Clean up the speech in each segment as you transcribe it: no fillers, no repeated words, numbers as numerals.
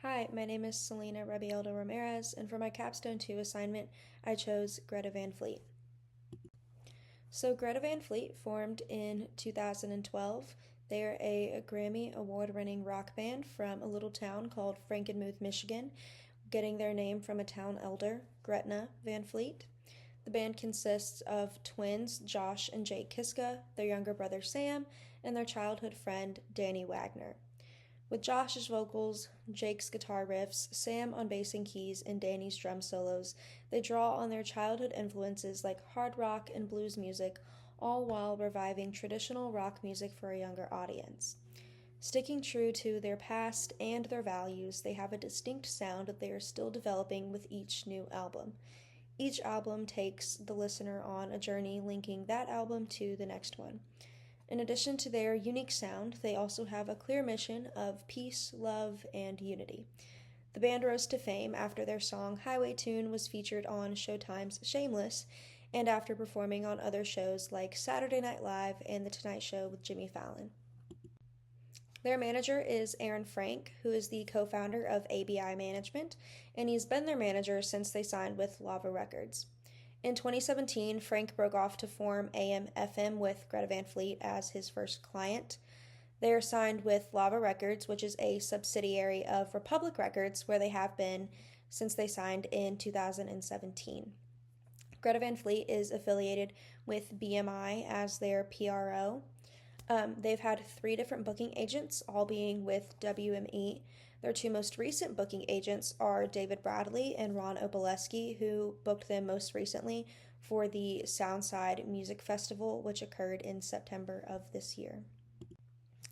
Hi, my name is Selena Rebielda Ramirez, and for my Capstone 2 assignment, I chose Greta Van Fleet. So, Greta Van Fleet formed in 2012. They are a Grammy award winning rock band from a little town called Frankenmuth, Michigan, getting their name from a town elder, Greta Van Fleet. The band consists of twins Josh and Jake Kiska, their younger brother Sam, and their childhood friend Danny Wagner. With Josh's vocals, Jake's guitar riffs, Sam on bass and keys, and Danny's drum solos, they draw on their childhood influences like hard rock and blues music, all while reviving traditional rock music for a younger audience. Sticking true to their past and their values, they have a distinct sound that they are still developing with each new album. Each album takes the listener on a journey linking that album to the next one. In addition to their unique sound, they also have a clear mission of peace, love, and unity. The band rose to fame after their song Highway Tune was featured on Showtime's Shameless, and after performing on other shows like Saturday Night Live and The Tonight Show with Jimmy Fallon. Their manager is Aaron Frank, who is the co-founder of ABI Management, and he's been their manager since they signed with Lava Records. In 2017, Frank broke off to form AM/FM with Greta Van Fleet as his first client. They are signed with Lava Records, which is a subsidiary of Republic Records, where they have been since they signed in 2017. Greta Van Fleet is affiliated with BMI as their PRO. They've had 3 different booking agents, all being with WME. Their 2 most recent booking agents are David Bradley and Ron Oboleski, who booked them most recently for the Soundside Music Festival, which occurred in September of this year.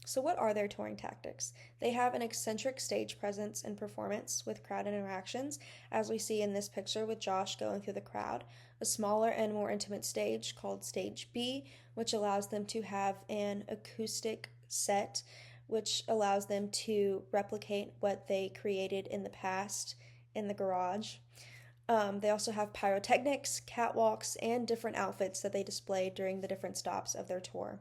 So what are their touring tactics? They have an eccentric stage presence and performance with crowd interactions, as we see in this picture with Josh going through the crowd, a smaller and more intimate stage called Stage B, which allows them to have an acoustic set, which allows them to replicate what they created in the past in the garage. They also have pyrotechnics, catwalks, and different outfits that they display during the different stops of their tour.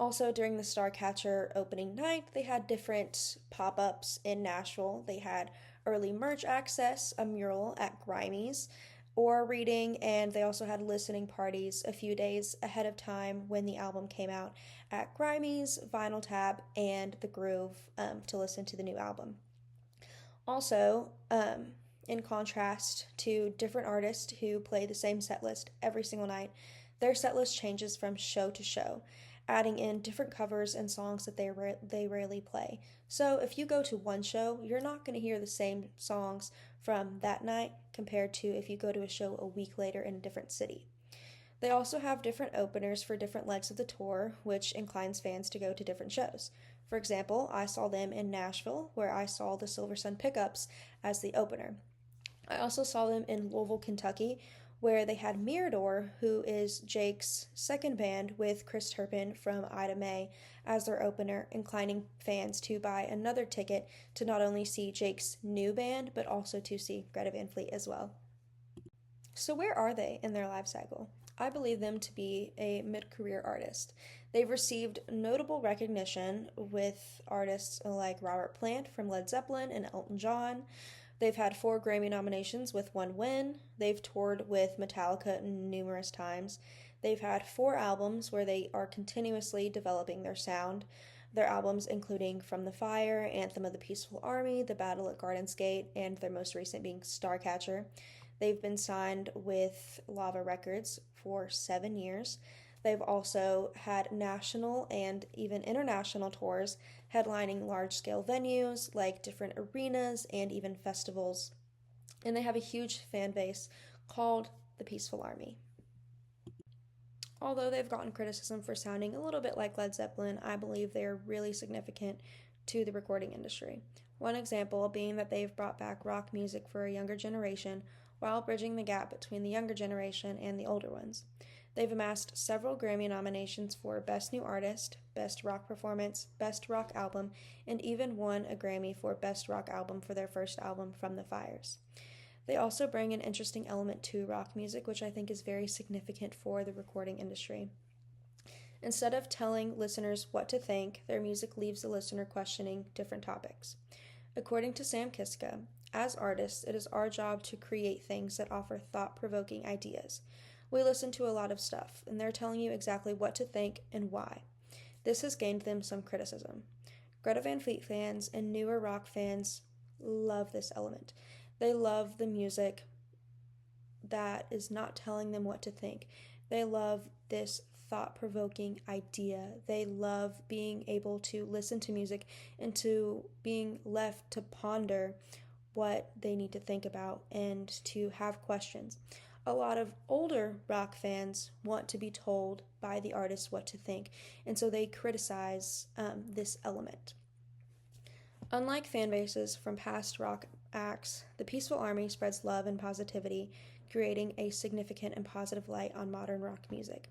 Also, during the Starcatcher opening night, they had different pop-ups in Nashville. They had early merch access, a mural at Grimey's, or reading, and they also had listening parties a few days ahead of time when the album came out at Grimey's, Vinyl Tab, and The Groove to listen to the new album. Also, in contrast to different artists who play the same set list every single night, their set list changes from show to show, adding in different covers and songs that they rarely play. So if you go to one show, you're not going to hear the same songs from that night compared to if you go to a show a week later in a different city. They also have different openers for different legs of the tour, which inclines fans to go to different shows. For example, I saw them in Nashville, where I saw the Silver Sun Pickups as the opener. I also saw them in Louisville, Kentucky, where they had Mirador, who is Jake's second band with Chris Turpin from Ida May as their opener, inclining fans to buy another ticket to not only see Jake's new band, but also to see Greta Van Fleet as well. So where are they in their life cycle? I believe them to be a mid-career artist. They've received notable recognition with artists like Robert Plant from Led Zeppelin and Elton John. They've had 4 Grammy nominations with 1 win. They've toured with Metallica numerous times. They've had 4 albums where they are continuously developing their sound. Their albums including From the Fire, Anthem of the Peaceful Army, The Battle at Garden's Gate, and their most recent being Starcatcher. They've been signed with Lava Records for 7 years. They've also had national and even international tours, headlining large-scale venues like different arenas and even festivals. And they have a huge fan base called the Peaceful Army. Although they've gotten criticism for sounding a little bit like Led Zeppelin, I believe they are really significant to the recording industry. One example being that they've brought back rock music for a younger generation while bridging the gap between the younger generation and the older ones. They've amassed several Grammy nominations for Best New Artist, Best Rock Performance, Best Rock Album, and even won a Grammy for Best Rock Album for their first album, From the Fires. They also bring an interesting element to rock music, which I think is very significant for the recording industry. Instead of telling listeners what to think, their music leaves the listener questioning different topics. According to Sam Kiska, as artists, it is our job to create things that offer thought provoking ideas. We listen to a lot of stuff, and they're telling you exactly what to think and why. This has gained them some criticism. Greta Van Fleet fans and newer rock fans love this element. They love the music that is not telling them what to think. They love this thought provoking idea. They love being able to listen to music and to being left to ponder what they need to think about and to have questions. A lot of older rock fans want to be told by the artist what to think, and so they criticize this element. Unlike fan bases from past rock acts, the Peaceful Army spreads love and positivity, creating a significant and positive light on modern rock music.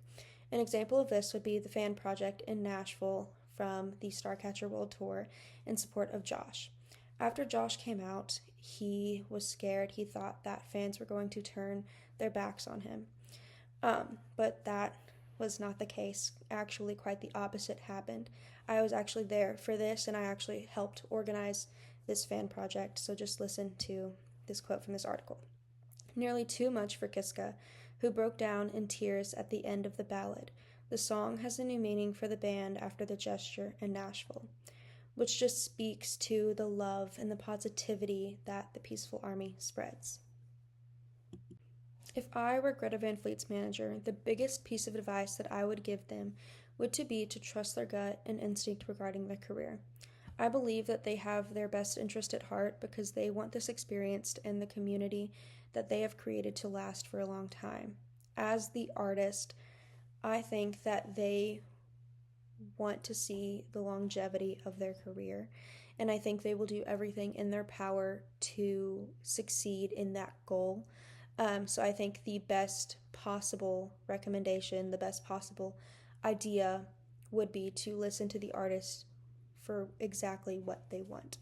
An example of this would be the fan project in Nashville from the Starcatcher World Tour in support of Josh. After Josh came out, he was scared. He thought that fans were going to turn their backs on him. But that was not the case. Actually, quite the opposite happened. I was actually there for this, and I actually helped organize this fan project, so just listen to this quote from this article. Nearly too much for Kiska, who broke down in tears at the end of the ballad. The song has a new meaning for the band after the gesture in Nashville, which just speaks to the love and the positivity that the Peaceful Army spreads. If I were Greta Van Fleet's manager, the biggest piece of advice that I would give them would be to trust their gut and instinct regarding their career. I believe that they have their best interest at heart because they want this experience and the community that they have created to last for a long time. As the artist, I think that they want to see the longevity of their career, and I think they will do everything in their power to succeed in that goal. So I think the best possible recommendation, the best possible idea would be to listen to the artist for exactly what they want.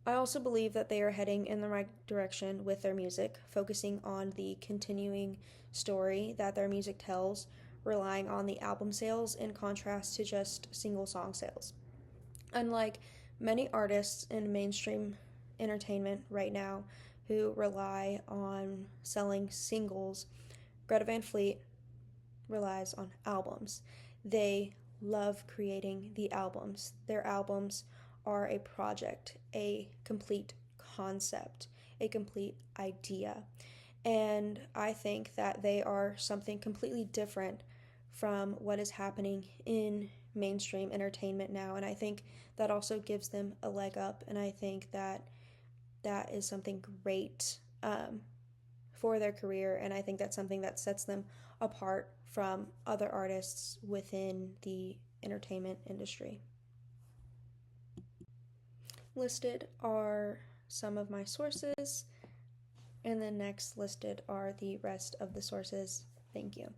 I also believe that they are heading in the right direction with their music, focusing on the continuing story that their music tells, relying on the album sales in contrast to just single song sales. Unlike many artists in mainstream entertainment right now who rely on selling singles, Greta Van Fleet relies on albums. They love creating the albums. Their albums are a project, a complete concept, a complete idea. And I think that they are something completely different from what is happening in mainstream entertainment now. And I think that also gives them a leg up. And I think that that is something great for their career. And I think that's something that sets them apart from other artists within the entertainment industry. Listed are some of my sources, and then next listed are the rest of the sources. Thank you.